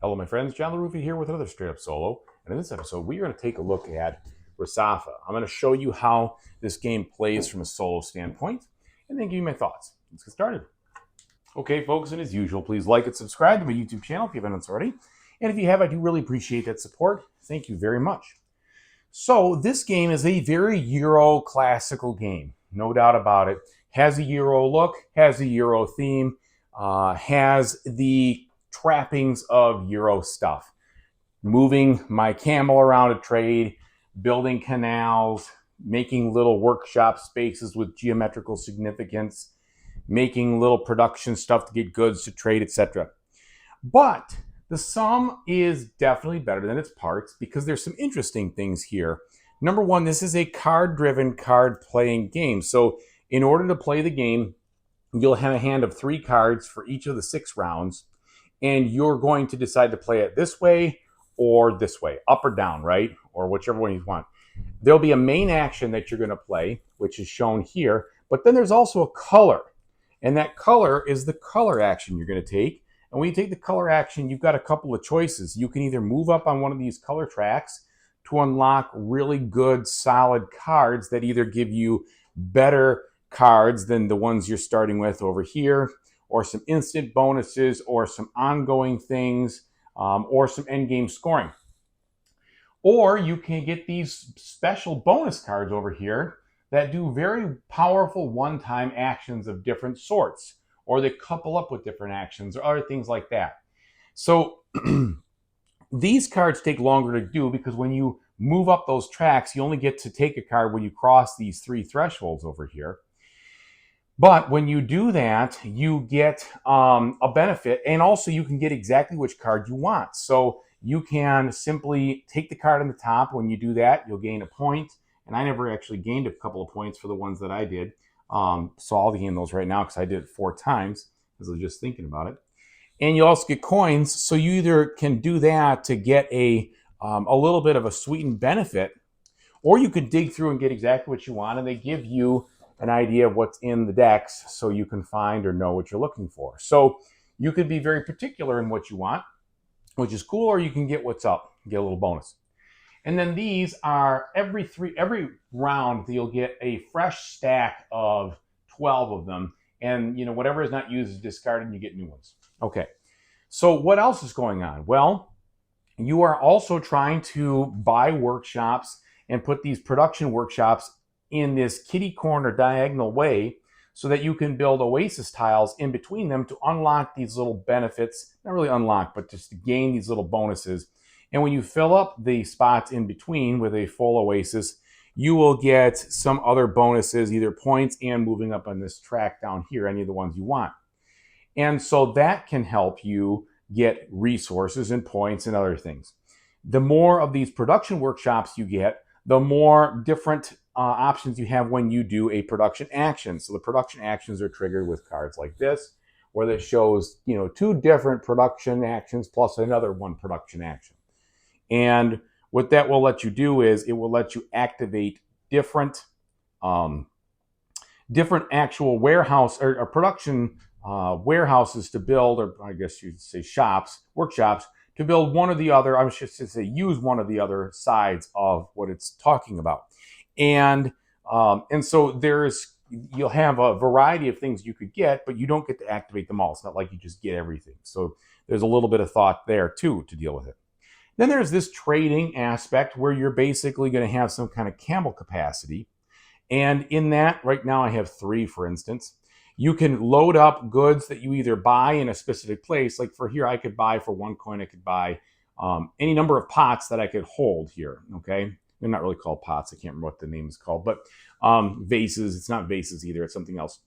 Hello, my friends. John LaRuffa here with another straight up solo. And in this episode, we are going to take a look at Resafa. I'm going to show you how this game plays from a solo standpoint and then give you my thoughts. Let's get started. Okay, folks, and as usual, please like and subscribe to my YouTube channel if you haven't already. And if you have, I do really appreciate that support. Thank you very much. So this game is a very Euro classical game, no doubt about it. Has a Euro look, has a Euro theme, has the trappings of Euro stuff. Moving my camel around a trade, building canals, making little workshop spaces with geometrical significance, making little production stuff to get goods to trade, etc. But the sum is definitely better than its parts because there's some interesting things here. Number one, this is a card-driven, card-playing game. So in order to play the game, you'll have a hand of 3 cards for each of the 6 rounds, and you're going to decide to play it this way or this way, up or down, right? Or whichever one you want. There'll be a main action that you're going to play, which is shown here, but then there's also a color, and that color is the color action you're going to take. And when you take the color action, you've got a couple of choices. You can either move up on one of these color tracks to unlock really good, solid cards that either give you better cards than the ones you're starting with over here, or some instant bonuses, or some ongoing things, or some endgame scoring. Or you can get these special bonus cards over here that do very powerful one-time actions of different sorts, or they couple up with different actions or other things like that. So these cards take longer to do because when you move up those tracks, you only get to take a card when you cross these 3 thresholds over here. But when you do that, you get a benefit, and also you can get exactly which card you want. So you can simply take the card on the top. When you do that, you'll gain a point. And I never actually gained a couple of points for the ones that I did. So I'll gain those right now because I did it 4 times because I was just thinking about it. And you also get coins. So you either can do that to get a little bit of a sweetened benefit, or you could dig through and get exactly what you want. And they give you an idea of what's in the decks so you can find or know what you're looking for. So you could be very particular in what you want, which is cool, or you can get what's up, get a little bonus. And then these are every round you'll get a fresh stack of 12 of them, and whatever is not used is discarded and you get new ones. Okay, so what else is going on? Well, you are also trying to buy workshops and put these production workshops in this kitty corner diagonal way so that you can build oasis tiles in between them to unlock these little benefits. Not really unlock, but just to gain these little bonuses. And when you fill up the spots in between with a full oasis, you will get some other bonuses, either points and moving up on this track down here, any of the ones you want. And so that can help you get resources and points and other things. The more of these production workshops you get, the more different options you have when you do a production action. So the production actions are triggered with cards like this, where that shows 2 different production actions plus another 1 production action. And what that will let you do is it will let you activate different actual warehouse or production warehouses to build, or I guess you'd say workshops, to build one or the other. I should say use one of the other sides of what it's talking about. And so you'll have a variety of things you could get, but you don't get to activate them all. It's not like you just get everything. So there's a little bit of thought there too to deal with it. Then there's this trading aspect where you're basically going to have some kind of camel capacity. And in that, right now I have 3, for instance. You can load up goods that you either buy in a specific place. Like for here, I could buy for 1 coin, I could buy any number of pots that I could hold here, okay? They're not really called pots. I can't remember what the name is called, but vases. It's not vases either. It's something else.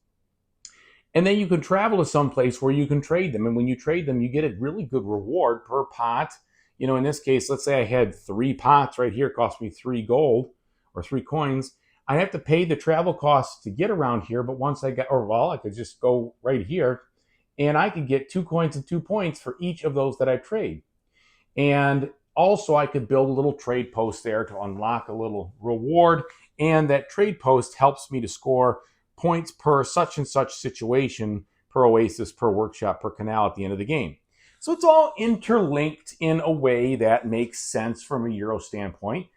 And then you can travel to some place where you can trade them. And when you trade them, you get a really good reward per pot. In this case, let's say I had 3 pots right here. It cost me 3 gold or 3 coins. I have to pay the travel costs to get around here. But once I could just go right here and I could get 2 coins and 2 points for each of those that I trade. And also I could build a little trade post there to unlock a little reward. And that trade post helps me to score points per such and such situation, per oasis, per workshop, per canal at the end of the game. So it's all interlinked in a way that makes sense from a Euro standpoint.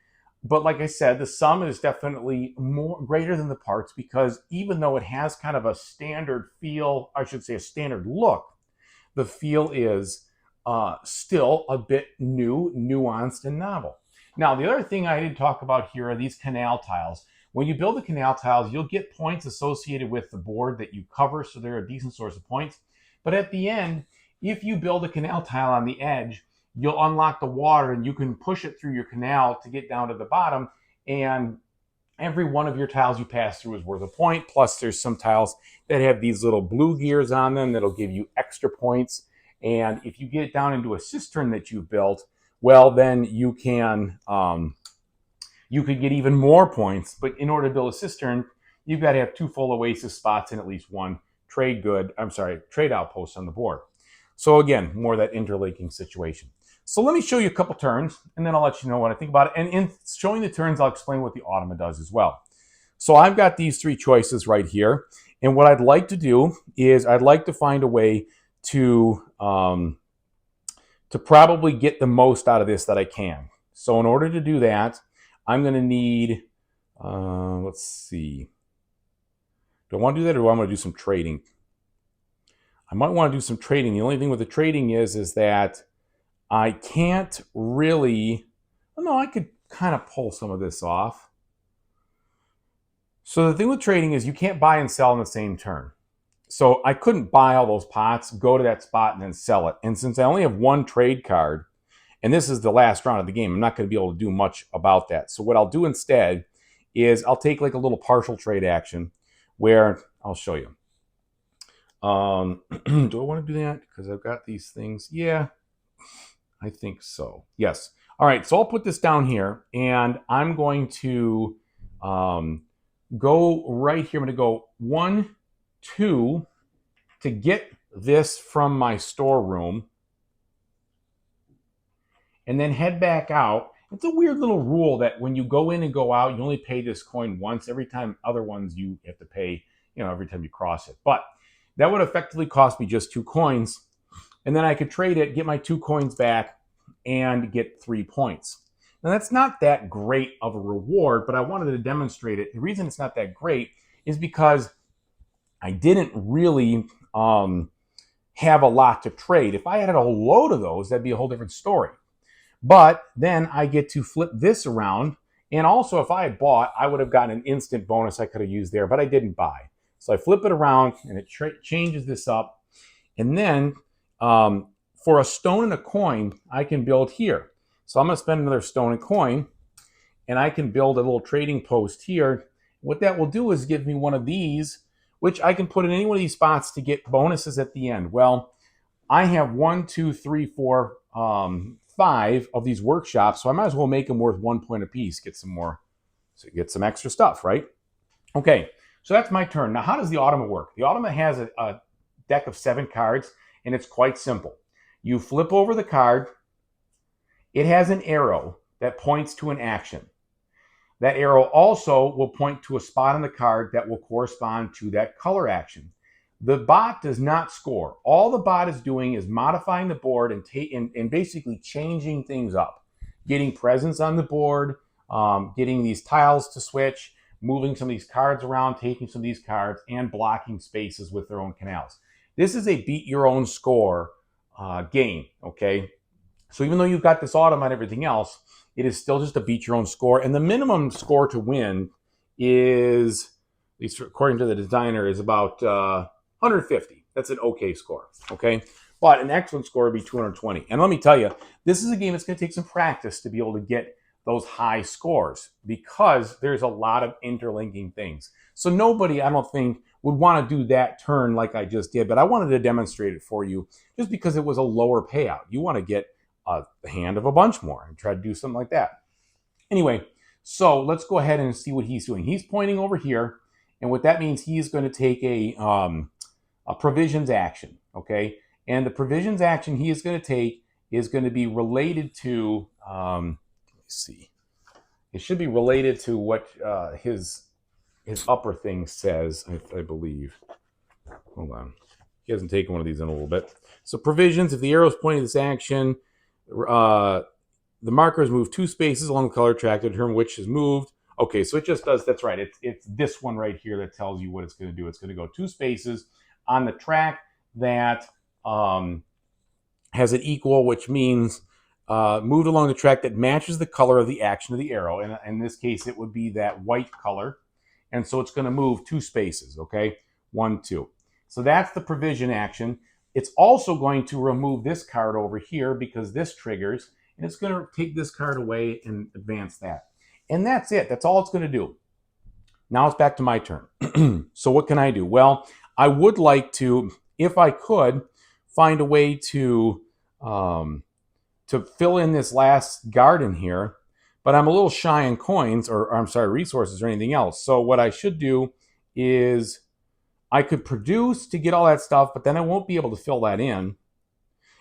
But like I said, the sum is definitely more greater than the parts, because even though it has kind of a standard feel, I should say a standard look, the feel is still a bit new, nuanced, and novel. Now, the other thing I didn't talk about here are these canal tiles. When you build the canal tiles, you'll get points associated with the board that you cover, so they're a decent source of points. But at the end, if you build a canal tile on the edge, you'll unlock the water and you can push it through your canal to get down to the bottom, and every one of your tiles you pass through is worth a point. Plus, there's some tiles that have these little blue gears on them that'll give you extra points. And if you get it down into a cistern that you've built, well, then you could get even more points. But in order to build a cistern, you've got to have 2 full oasis spots and at least 1 trade outpost on the board. So again, more of that interlinking situation. So let me show you a couple turns, and then I'll let you know what I think about it. And in showing the turns, I'll explain what the Automa does as well. So I've got these 3 choices right here. And what I'd like to do is I'd like to find a way to probably get the most out of this that I can. So in order to do that, I'm going to need, let's see. Do I want to do that, or do I want to do some trading? I might want to do some trading. The only thing with the trading is that I can't really, no, I could kind of pull some of this off. So the thing with trading is you can't buy and sell in the same turn. So I couldn't buy all those pots, go to that spot, and then sell it. And since I only have 1 trade card, and this is the last round of the game, I'm not going to be able to do much about that. So what I'll do instead is I'll take like a little partial trade action where I'll show you. Do I want to do that? Because I've got these things. Yeah, I think so. Yes. All right. So I'll put this down here, and I'm going to go right here. I'm going to go 1, 2 to get this from my storeroom, and then head back out. It's a weird little rule that when you go in and go out, you only pay this coin once. Every time other ones you have to pay, every time you cross it. But that would effectively cost me just 2 coins. And then I could trade it, get my 2 coins back, and get 3 points. Now that's not that great of a reward, but I wanted to demonstrate it. The reason it's not that great is because I didn't really have a lot to trade. If I had a whole load of those, that'd be a whole different story. But then I get to flip this around. And also, if I had bought, I would have gotten an instant bonus I could have used there, but I didn't buy. So I flip it around, and it changes this up. And then for a stone and a coin, I can build here. So I'm going to spend another stone and coin, and I can build a little trading post here. What that will do is give me one of these, which I can put in any one of these spots to get bonuses at the end. Well, I have 1, 2, 3, 4, 5 of these workshops, so I might as well make them worth 1 point apiece. Get some more, so get some extra stuff, right? Okay, so that's my turn. Now, how does the Automa work? The Automa has a deck of 7 cards, and it's quite simple. You flip over the card. It has an arrow that points to an action. That arrow also will point to a spot on the card that will correspond to that color action. The bot does not score. All the bot is doing is modifying the board and basically changing things up, getting presence on the board, getting these tiles to switch, moving some of these cards around, taking some of these cards, and blocking spaces with their own canals. This is a beat your own score game, okay? So even though you've got this Automa and everything else, it is still just a beat your own score. And the minimum score to win is, at least according to the designer, is about 150. That's an okay score, okay? But an excellent score would be 220. And let me tell you, this is a game that's going to take some practice to be able to get those high scores, because there's a lot of interlinking things. So nobody, I don't think, would want to do that turn like I just did, but I wanted to demonstrate it for you just because it was a lower payout. You want to get a hand of a bunch more and try to do something like that. Anyway, so let's go ahead and see what he's doing. He's pointing over here, and what that means, he is going to take a provisions action, okay? And the provisions action he is going to take is going to be related to, let me see. It should be related to what his upper thing says, I believe. Hold on. He hasn't taken one of these in a little bit. So provisions, if the arrow is pointing this action, the marker is moved 2 spaces along the color track to determine which is moved. Okay, so it just does, that's right. It's this one right here that tells you what it's going to do. It's going to go 2 spaces on the track that has an equal, which means moved along the track that matches the color of the action of the arrow. And in this case, it would be that white color. And so it's going to move 2 spaces, okay? 1, 2. So that's the provision action. It's also going to remove this card over here because this triggers, and it's going to take this card away and advance that. And that's it. That's all it's going to do. Now it's back to my turn. So what can I do? Well, I would like to, if I could, find a way to fill in this last garden here, but I'm a little shy on coins, or I'm sorry, resources or anything else. So what I should do is I could produce to get all that stuff, but then I won't be able to fill that in.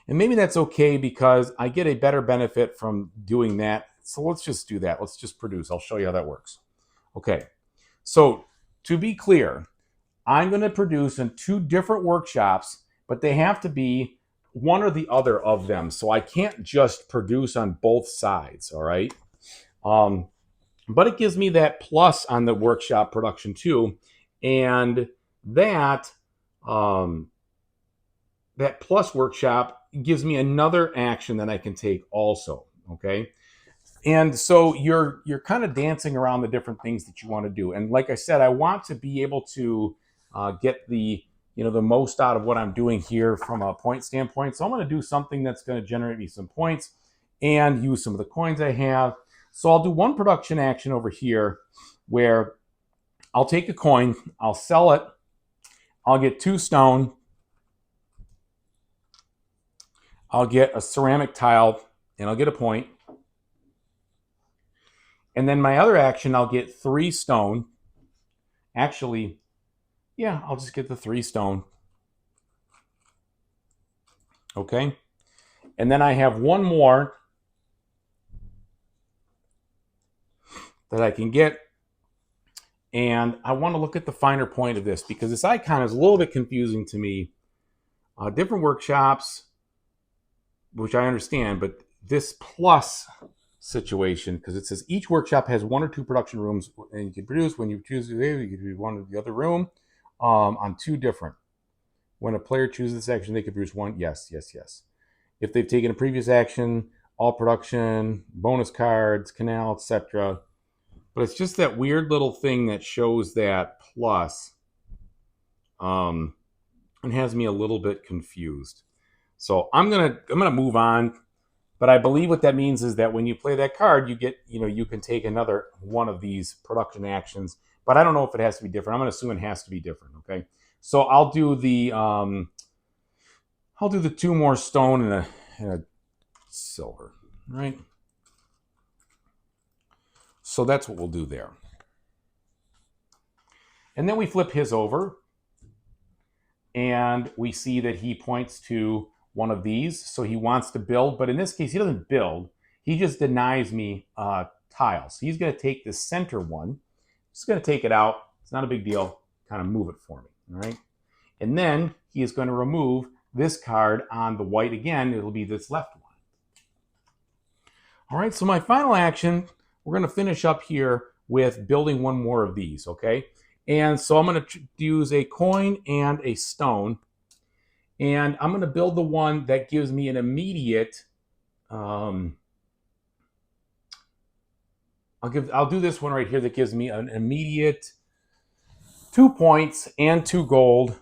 And maybe that's okay because I get a better benefit from doing that. So let's just do that. Let's just produce. I'll show you how that works. Okay. So to be clear, I'm going to produce in 2 different workshops, but they have to be one or the other of them. So I can't just produce on both sides, all right? But it gives me that plus on the workshop production too. And that, that plus workshop gives me another action that I can take also, okay? And so you're kind of dancing around the different things that you want to do. And like I said, I want to be able to get the most out of what I'm doing here from a point standpoint. So I'm going to do something that's going to generate me some points and use some of the coins I have. So I'll do one production action over here where I'll take a coin, I'll sell it, I'll get 2 stone, I'll get a ceramic tile, and I'll get a point. And then my other action, I'll get 3 stone. Actually, yeah, I'll just get the 3 stone. Okay. And then I have one more that I can get. And I want to look at the finer point of this because this icon is a little bit confusing to me. Different workshops, which I understand, but this plus situation, because it says each workshop has 1 or 2 production rooms, and you can produce when you choose you can do one or the other room on 2 different. When a player chooses this action, they can produce 1. Yes, yes, yes. If they've taken a previous action, all production, bonus cards, canal, etc. But it's just that weird little thing that shows that plus and has me a little bit confused. So I'm gonna move on. But I believe what that means is that when you play that card, you get, you can take another one of these production actions. But I don't know if it has to be different. I'm going to assume it has to be different. Okay, so I'll do the 2 more stone and a silver, right? So that's what we'll do there. And then we flip his over, and we see that he points to one of these. So he wants to build, but in this case, he doesn't build. He just denies me tiles. So he's going to take the center one. He's going to take it out. It's not a big deal. Kind of move it for me, all right? And then he is going to remove this card on the white again. It'll be this left one. All right, so my final action, we're going to finish up here with building one more of these, okay? And so I'm going to use a coin and a stone. And I'm going to build the one that gives me an immediate, I'll do this one right here that gives me an immediate 2 points and 2 gold,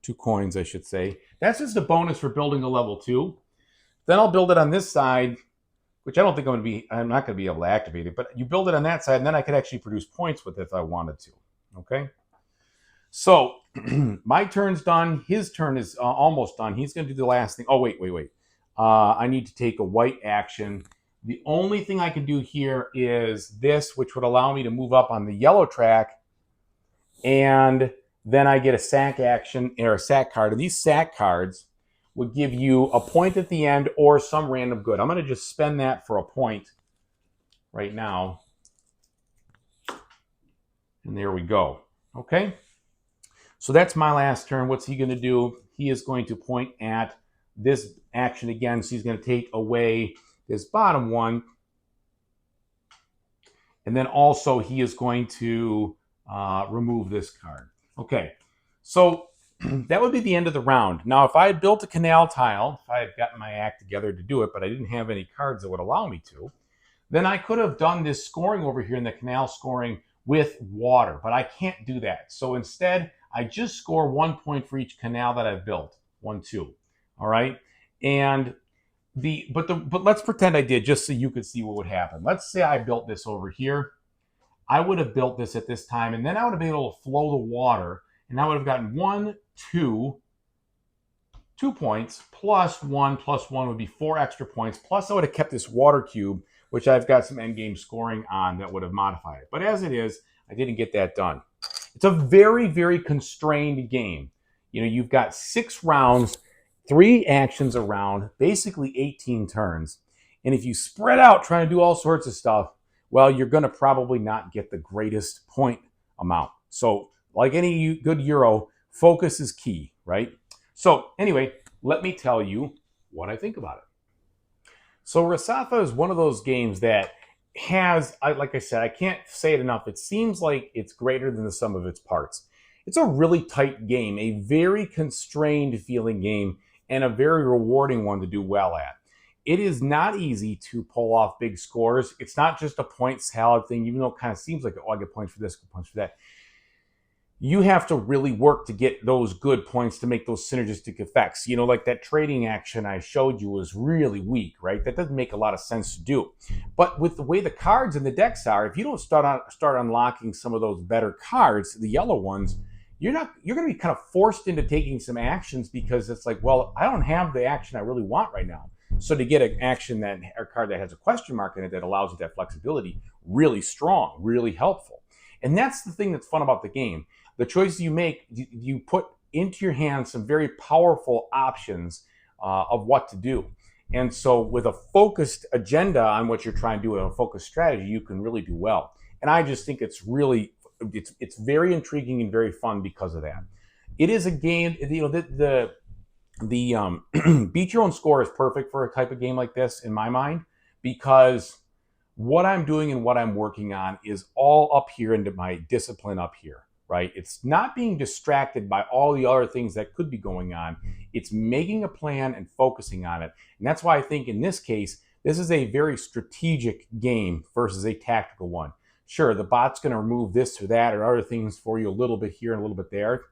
2 coins, I should say. That's just a bonus for building a level 2. Then I'll build it on this side, which I don't think I'm not going to be able to activate it, but you build it on that side, and then I could actually produce points with it if I wanted to, okay? So my turn's done. His turn is almost done. He's going to do the last thing. Oh, wait. I need to take a white action. The only thing I can do here is this, which would allow me to move up on the yellow track. And then I get a sack action or a sack card. And these sack cards would give you a point at the end or some random good. I'm going to just spend that for a point right now. And there we go. Okay. So that's my last turn. What's he going to do? He is going to point at this action again. So he's going to take away this bottom one. And then also he is going to remove this card. Okay, so that would be the end of the round. Now, if I had built a canal tile, if I had gotten my act together to do it, but I didn't have any cards that would allow me to, then I could have done this scoring over here in the canal scoring with water, but I can't do that. So instead, I just score 1 point for each canal that I've built. 1, 2. All right. And but let's pretend I did, just so you could see what would happen. Let's say I built this over here. I would have built this at this time, and then I would have been able to flow the water, and I would have gotten 1, 2 points, plus 1 would be 4 extra points, plus I would have kept this water cube, which I've got some endgame scoring on that would have modified it. But as it is, I didn't get that done. It's a very, very constrained game. You know, you've got 6 rounds, 3 actions a round, basically 18 turns. And if you spread out trying to do all sorts of stuff, well, you're going to probably not get the greatest point amount. So like any good Euro, focus is key, right? So anyway, let me tell you what I think about it. So Resafa is one of those games that has, like I said, I can't say it enough. It seems like it's greater than the sum of its parts. It's a really tight game, a very constrained feeling game, and a very rewarding one to do well at. It is not easy to pull off big scores. It's not just a point salad thing, even though it kind of seems like, oh, I get points for this, get points for that. You have to really work to get those good points to make those synergistic effects. You know, like that trading action I showed you was really weak, right? That doesn't make a lot of sense to do. But with the way the cards in the decks are, if you don't start unlocking some of those better cards, the yellow ones, you're going to be kind of forced into taking some actions because it's like, well, I don't have the action I really want right now. So to get an action or card that has a question mark in it that allows you that flexibility, really strong, really helpful. And that's the thing that's fun about the game. The choices you make, you put into your hands some very powerful options of what to do. And so with a focused agenda on what you're trying to do, and a focused strategy, you can really do well. And I just think it's really, it's very intriguing and very fun because of that. It is a game, you know, the beat your own score is perfect for a type of game like this in my mind, because what I'm doing and what I'm working on is all up here into my discipline up here, right? It's not being distracted by all the other things that could be going on. It's making a plan and focusing on it. And that's why I think in this case, this is a very strategic game versus a tactical one. Sure, the bot's going to remove this or that or other things for you a little bit here and a little bit there.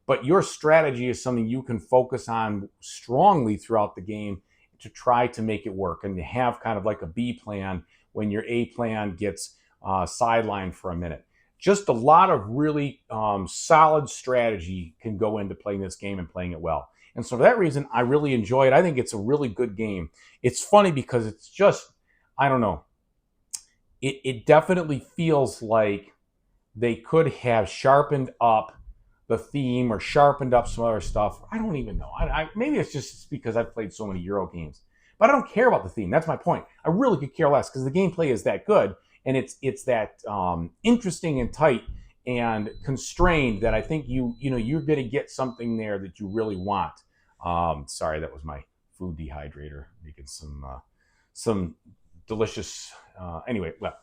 But your strategy is something you can focus on strongly throughout the game to try to make it work and to have kind of like a B plan when your A plan gets sidelined for a minute. Just a lot of really solid strategy can go into playing this game and playing it well. And so for that reason, I really enjoy it. I think it's a really good game. It's funny because it's just, I don't know, it definitely feels like they could have sharpened up the theme or sharpened up some other stuff. I don't even know. Maybe it's just because I've played so many Euro games. But I don't care about the theme. That's my point. I really could care less because the gameplay is that good. And it's that interesting and tight and constrained that I think you're going to get something there that you really want. Sorry, that was my food dehydrator making some delicious. Anyway, well,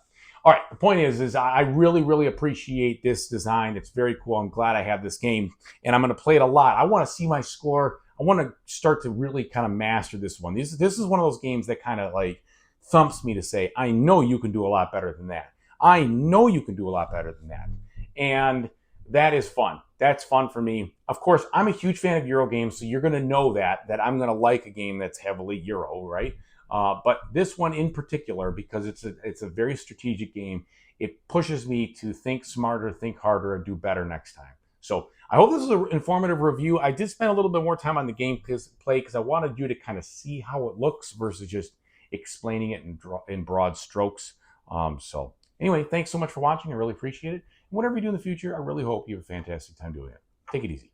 all right. The point is I really, really appreciate this design. It's very cool. I'm glad I have this game, and I'm going to play it a lot. I want to see my score. I want to start to really kind of master this one. This is one of those games that kind of like thumps me to say, I know you can do a lot better than that. I know you can do a lot better than that. And that is fun. That's fun for me. Of course, I'm a huge fan of Euro games, so you're going to know that I'm going to like a game that's heavily Euro, right? But this one in particular, because it's a very strategic game, it pushes me to think smarter, think harder, and do better next time. So I hope this is an informative review. I did spend a little bit more time on the game play because I wanted you to kind of see how it looks versus just explaining it in broad strokes. So anyway, thanks so much for watching. I really appreciate it. And whatever you do in the future, I really hope you have a fantastic time doing it. Take it easy.